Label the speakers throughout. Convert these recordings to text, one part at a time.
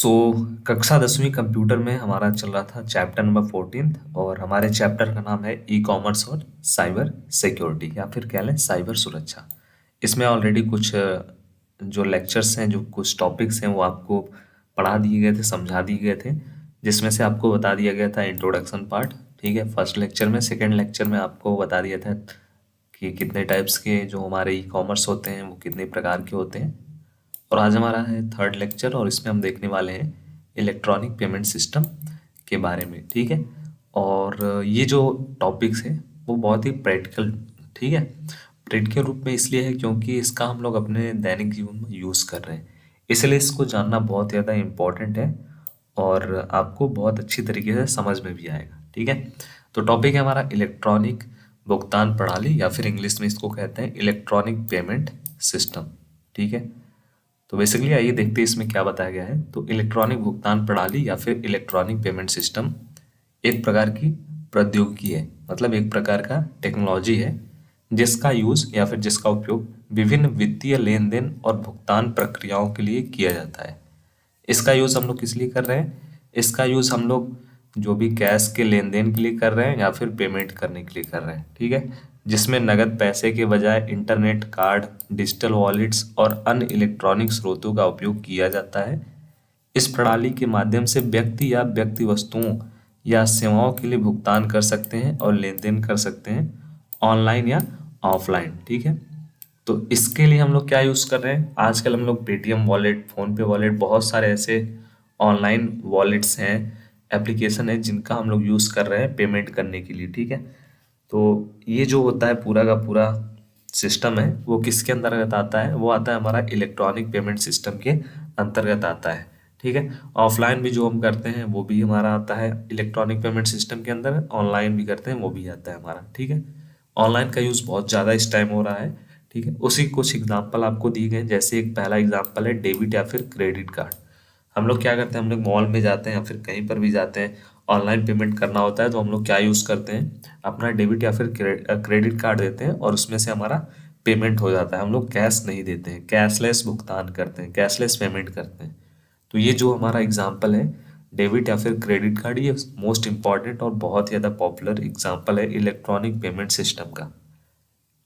Speaker 1: सो कक्षा 10वीं कंप्यूटर में हमारा चल रहा था चैप्टर नंबर 14 और हमारे चैप्टर का नाम है ई कॉमर्स और साइबर सिक्योरिटी या फिर कह लें साइबर सुरक्षा। इसमें ऑलरेडी कुछ जो लेक्चर्स हैं, जो कुछ टॉपिक्स हैं वो आपको पढ़ा दिए गए थे, समझा दिए गए थे, जिसमें से आपको बता दिया गया था इंट्रोडक्शन पार्ट। ठीक है, फर्स्ट लेक्चर में। सेकेंड लेक्चर में आपको बता दिया था कि कितने टाइप्स के जो हमारे ई कॉमर्स होते हैं वो कितने प्रकार के होते हैं। और आज हमारा है थर्ड लेक्चर और इसमें हम देखने वाले हैं इलेक्ट्रॉनिक पेमेंट सिस्टम के बारे में। ठीक है, और ये जो टॉपिक्स है वो बहुत ही प्रैक्टिकल, ठीक है, प्रैक्टिकल रूप में इसलिए है क्योंकि इसका हम लोग अपने दैनिक जीवन में यूज़ कर रहे हैं, इसलिए इसको जानना बहुत ज़्यादा इम्पोर्टेंट है और आपको बहुत अच्छी तरीके से समझ में भी आएगा। ठीक है, तो टॉपिक है हमारा इलेक्ट्रॉनिक भुगतान प्रणाली या फिर इंग्लिश में इसको कहते हैं इलेक्ट्रॉनिक पेमेंट सिस्टम। ठीक है, तो बेसिकली आइए देखते हैं इसमें क्या बताया गया है। तो इलेक्ट्रॉनिक भुगतान प्रणाली या फिर इलेक्ट्रॉनिक पेमेंट सिस्टम एक प्रकार की प्रौद्योगिकी है, मतलब एक प्रकार का टेक्नोलॉजी है जिसका यूज या फिर जिसका उपयोग विभिन्न वित्तीय लेन देन और भुगतान प्रक्रियाओं के लिए किया जाता है। इसका यूज हम लोग किस लिए कर रहे हैं? इसका यूज हम लोग जो भी कैश के लेन देन के लिए कर रहे हैं या फिर पेमेंट करने के लिए कर रहे हैं। ठीक है, जिसमें नगद पैसे के बजाय इंटरनेट, कार्ड, डिजिटल वॉलेट्स और अन्य इलेक्ट्रॉनिक स्रोतों का उपयोग किया जाता है। इस प्रणाली के माध्यम से व्यक्ति या व्यक्ति वस्तुओं या सेवाओं के लिए भुगतान कर सकते हैं और लेन देन कर सकते हैं, ऑनलाइन या ऑफलाइन। ठीक है, तो इसके लिए हम लोग क्या यूज़ कर रहे हैं? आजकल हम लोग पेटीएम वॉलेट, फ़ोन पे वॉलेट, बहुत सारे ऐसे ऑनलाइन वॉलेट्स हैं, एप्लीकेशन है जिनका हम लोग यूज़ कर रहे हैं पेमेंट करने के लिए। ठीक है, तो ये जो होता है पूरा का पूरा सिस्टम है वो किसके अंतर्गत आता है? वो आता है हमारा इलेक्ट्रॉनिक पेमेंट सिस्टम के अंतर्गत आता है। ठीक है, ऑफलाइन भी जो हम करते हैं वो भी हमारा आता है इलेक्ट्रॉनिक पेमेंट सिस्टम के अंदर, ऑनलाइन भी करते हैं वो भी आता है हमारा। ठीक है, ऑनलाइन का यूज़ बहुत ज़्यादा इस टाइम हो रहा है। ठीक है, उसी कुछ एग्जांपल आपको दिए गए हैं, जैसे एक पहला एग्जांपल है डेबिट या फिर क्रेडिट कार्ड। हम लोग क्या करते हैं? हम लोग मॉल में जाते हैं या फिर कहीं पर भी जाते हैं, ऑनलाइन पेमेंट करना होता है तो हम लोग क्या यूज़ करते हैं? अपना डेबिट या फिर क्रेडिट कार्ड देते हैं और उसमें से हमारा पेमेंट हो जाता है। हम लोग कैश नहीं देते हैं, कैशलेस भुगतान करते हैं, कैशलेस पेमेंट करते हैं। तो ये जो हमारा एग्जाम्पल है डेबिट या फिर क्रेडिट कार्ड, ये मोस्ट इंपॉर्टेंट और बहुत ज़्यादा पॉपुलर एग्जाम्पल है इलेक्ट्रॉनिक पेमेंट सिस्टम का।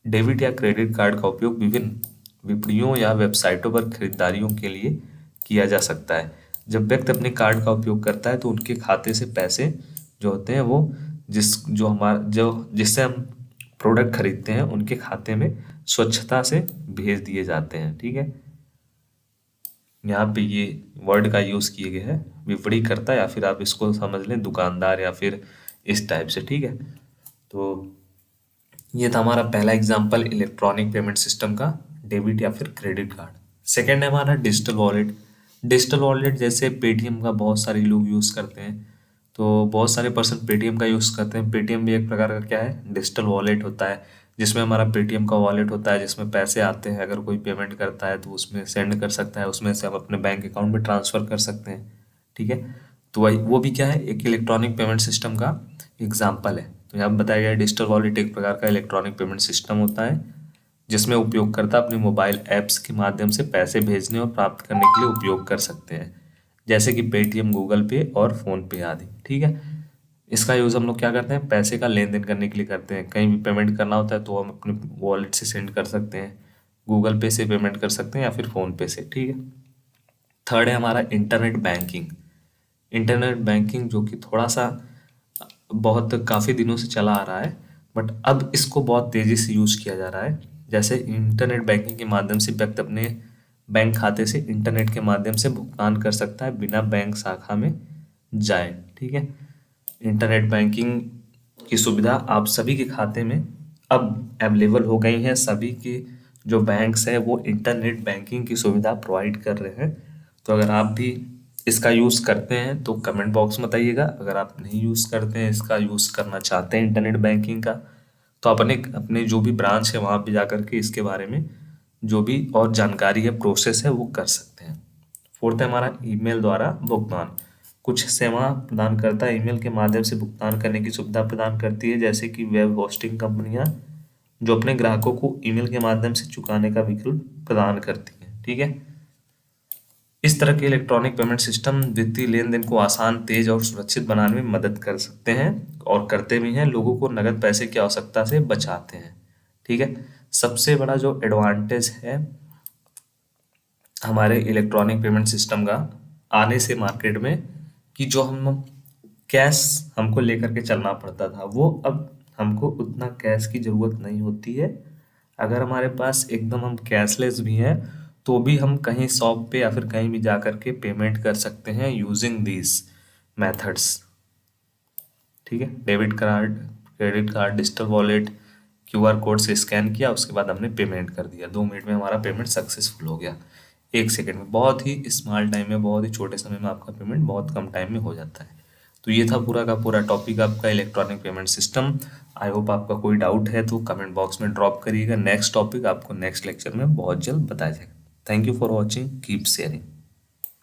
Speaker 1: डेबिट या क्रेडिट कार्ड का उपयोग विभिन्न विपणियों या वेबसाइटों पर खरीदारियों के लिए किया जा सकता है। जब व्यक्ति अपने कार्ड का उपयोग करता है तो उनके खाते से पैसे जो होते हैं वो जिससे हम प्रोडक्ट खरीदते हैं उनके खाते में स्वच्छता से भेज दिए जाते हैं। ठीक है, यहाँ पे ये वर्ड का यूज़ किए गए हैं विपणीकर्ता, या फिर आप इसको समझ लें दुकानदार या फिर इस टाइप से। ठीक है, तो ये था हमारा पहला एग्जांपल इलेक्ट्रॉनिक पेमेंट सिस्टम का, डेबिट या फिर क्रेडिट कार्ड। सेकंड है हमारा डिजिटल वॉलेट। डिजिटल वॉलेट जैसे पेटीएम का बहुत सारे लोग यूज़ करते हैं, तो बहुत सारे पर्सन पेटीएम का यूज़ करते हैं। पेटीएम भी एक प्रकार का क्या है? डिजिटल वॉलेट होता है, जिसमें हमारा पेटीएम का वॉलेट होता है, जिसमें पैसे आते हैं। अगर कोई पेमेंट करता है तो उसमें सेंड कर सकता है, उसमें से हम अपने बैंक अकाउंट में ट्रांसफ़र कर सकते हैं। ठीक है, तो वही वो भी क्या है? एक इलेक्ट्रॉनिक पेमेंट सिस्टम का एग्जाम्पल है। तो यहाँ बताया गया है डिजिटल वॉलेट एक प्रकार का इलेक्ट्रॉनिक पेमेंट सिस्टम होता है जिसमें उपयोगकर्ता अपने मोबाइल ऐप्स के माध्यम से पैसे भेजने और प्राप्त करने के लिए उपयोग कर सकते हैं, जैसे कि पेटीएम, गूगल पे और फ़ोन पे आदि। ठीक है, इसका यूज़ हम लोग क्या करते हैं? पैसे का लेन देन करने के लिए करते हैं। कहीं भी पेमेंट करना होता है तो हम अपने वॉलेट से सेंड कर सकते हैं, गूगल पे से पेमेंट कर सकते हैं या फिर फ़ोन पे से। ठीक है, थर्ड है हमारा इंटरनेट बैंकिंग। इंटरनेट बैंकिंग जो कि थोड़ा सा बहुत काफ़ी दिनों से चला आ रहा है, बट अब इसको बहुत तेज़ी से यूज़ किया जा रहा है। जैसे इंटरनेट बैंकिंग के माध्यम से व्यक्ति अपने बैंक खाते से इंटरनेट के माध्यम से भुगतान कर सकता है बिना बैंक शाखा में जाए। ठीक है, इंटरनेट बैंकिंग की सुविधा आप सभी के खाते में अब अवेलेबल हो गई है। सभी के जो बैंक्स हैं वो इंटरनेट बैंकिंग की सुविधा प्रोवाइड कर रहे हैं। तो अगर आप भी इसका यूज़ करते हैं तो कमेंट बॉक्स में बताइएगा। अगर आप नहीं यूज़ करते हैं, इसका यूज़ करना चाहते हैं इंटरनेट बैंकिंग का, तो अपने अपने जो भी ब्रांच है वहाँ पे जा करके इसके बारे में जो भी और जानकारी है, प्रोसेस है, वो कर सकते हैं। फोर्थ है हमारा ईमेल द्वारा भुगतान। कुछ सेवा प्रदान करता है ईमेल के माध्यम से भुगतान करने की सुविधा प्रदान करती है, जैसे कि वेब होस्टिंग कंपनियां जो अपने ग्राहकों को ईमेल के माध्यम से चुकाने का विकल्प प्रदान करती हैं। ठीक है, इस तरह के इलेक्ट्रॉनिक पेमेंट सिस्टम वित्तीय लेन देन को आसान, तेज और सुरक्षित बनाने में मदद कर सकते हैं और करते भी हैं। लोगों को नगद पैसे की आवश्यकता से बचाते हैं। ठीक है। सबसे बड़ा जो एडवांटेज है हमारे इलेक्ट्रॉनिक पेमेंट सिस्टम का आने से मार्केट में, कि जो हम कैश हमको लेकर के चलना पड़ता था, वो अब हमको उतना कैश की ज़रूरत नहीं होती है। अगर हमारे पास एकदम हम कैशलेस भी हैं तो भी हम कहीं शॉप पे या फिर कहीं भी जा कर के पेमेंट कर सकते हैं यूजिंग दीज मेथड्स। ठीक है। Debit card, credit card, digital wallet, QR code से स्कैन किया, उसके बाद हमने पेमेंट कर दिया, 2 मिनट में हमारा पेमेंट सक्सेसफुल हो गया। 1 सेकंड में, बहुत ही स्मॉल टाइम में, बहुत ही छोटे समय में आपका पेमेंट बहुत कम टाइम में हो जाता है। तो ये था पूरा का पूरा टॉपिक आपका electronic payment system. I hope आपका कोई डाउट है तो कमेंट बॉक्स में ड्रॉप करिएगा। नेक्स्ट टॉपिक आपको नेक्स्ट लेक्चर में बहुत जल्द बताया जाएगा। Thank you for watching, keep sharing.